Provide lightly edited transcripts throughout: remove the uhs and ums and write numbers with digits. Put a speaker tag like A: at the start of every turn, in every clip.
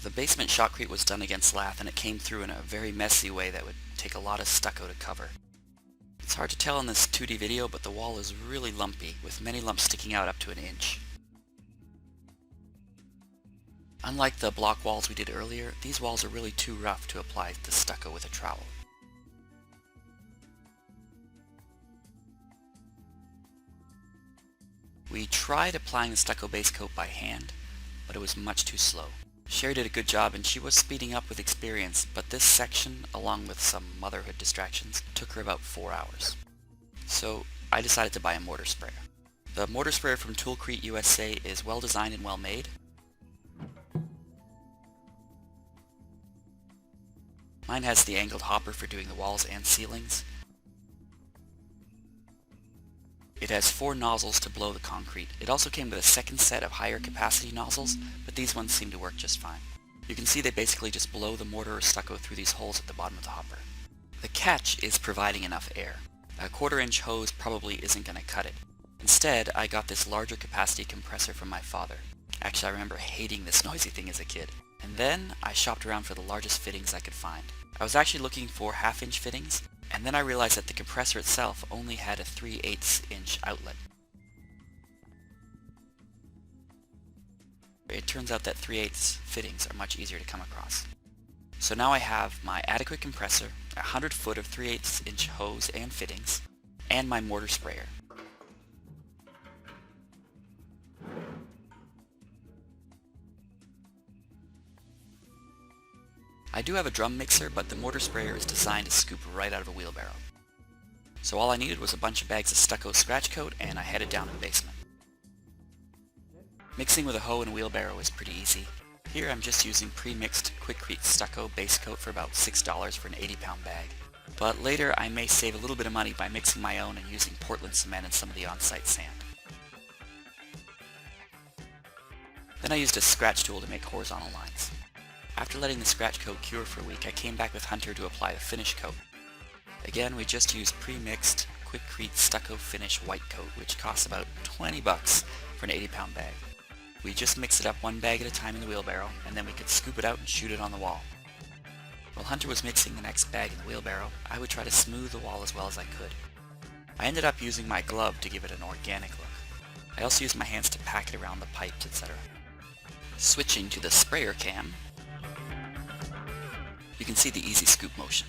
A: The basement shotcrete was done against lath and it came through in a very messy way that would take a lot of stucco to cover. It's hard to tell in this 2D video, but the wall is really lumpy, with many lumps sticking out up to an inch. Unlike the block walls we did earlier, these walls are really too rough to apply the stucco with a trowel. We tried applying the stucco base coat by hand, but it was much too slow. Sherry did a good job and she was speeding up with experience, but this section, along with some motherhood distractions, took her about 4 hours. So I decided to buy a mortar sprayer. The mortar sprayer from ToolCrete USA is well designed and well made. Mine has the angled hopper for doing the walls and ceilings. It has 4 nozzles to blow the concrete. It also came with a second set of higher capacity nozzles, but these ones seem to work just fine. You can see they basically just blow the mortar or stucco through these holes at the bottom of the hopper. The catch is providing enough air. A 1/4 inch hose probably isn't going to cut it. Instead, I got this larger capacity compressor from my father. Actually, I remember hating this noisy thing as a kid. And then I shopped around for the largest fittings I could find. I was actually looking for 1/2 inch fittings, and then I realized that the compressor itself only had a 3/8 inch outlet. It turns out that 3/8 fittings are much easier to come across. So now I have my adequate compressor, 100 foot of 3/8 inch hose and fittings, and my mortar sprayer. I do have a drum mixer, but the mortar sprayer is designed to scoop right out of a wheelbarrow. So all I needed was a bunch of bags of stucco scratch coat, and I headed down to the basement. Mixing with a hoe and wheelbarrow is pretty easy. Here I'm just using pre-mixed ToolCrete stucco base coat for about $6 for an 80-pound bag. But later I may save a little bit of money by mixing my own and using Portland cement and some of the on-site sand. Then I used a scratch tool to make horizontal lines. After letting the scratch coat cure for a week, I came back with Hunter to apply the finish coat. Again, we just used pre-mixed ToolCrete stucco finish white coat, which costs about 20 bucks for an 80-pound bag. We just mix it up one bag at a time in the wheelbarrow, and then we could scoop it out and shoot it on the wall. While Hunter was mixing the next bag in the wheelbarrow, I would try to smooth the wall as well as I could. I ended up using my glove to give it an organic look. I also used my hands to pack it around the pipes, etc. Switching to the sprayer cam, you can see the easy scoop motion,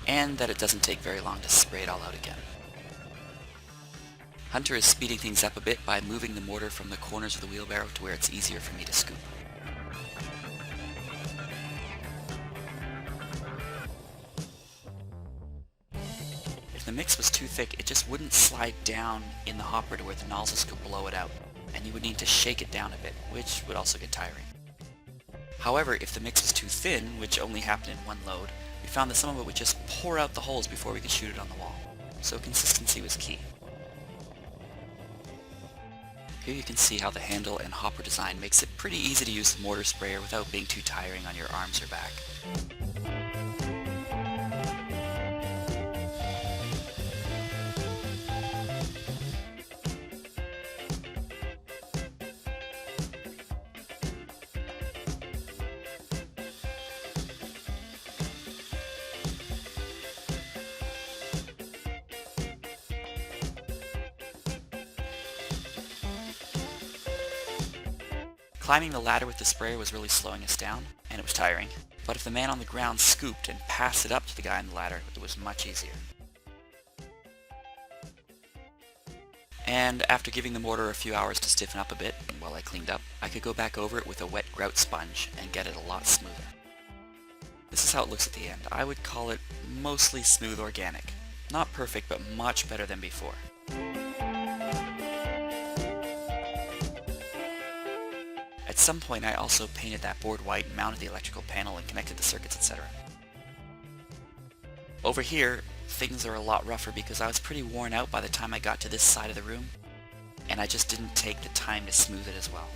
A: and that it doesn't take very long to spray it all out again. Hunter is speeding things up a bit by moving the mortar from the corners of the wheelbarrow to where it's easier for me to scoop. If the mix was too thick, it just wouldn't slide down in the hopper to where the nozzles could blow it out, and you would need to shake it down a bit, which would also get tiring. However, if the mix was too thin, which only happened in one load, we found that some of it would just pour out the holes before we could shoot it on the wall. So consistency was key. Here you can see how the handle and hopper design makes it pretty easy to use the mortar sprayer without being too tiring on your arms or back. Climbing the ladder with the sprayer was really slowing us down, and it was tiring. But if the man on the ground scooped and passed it up to the guy on the ladder, it was much easier. And after giving the mortar a few hours to stiffen up a bit, while I cleaned up, I could go back over it with a wet grout sponge and get it a lot smoother. This is how it looks at the end. I would call it mostly smooth organic. Not perfect, but much better than before. At some point I also painted that board white and mounted the electrical panel and connected the circuits, etc. Over here, things are a lot rougher because I was pretty worn out by the time I got to this side of the room, and I just didn't take the time to smooth it as well.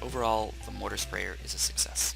A: Overall, the mortar sprayer is a success.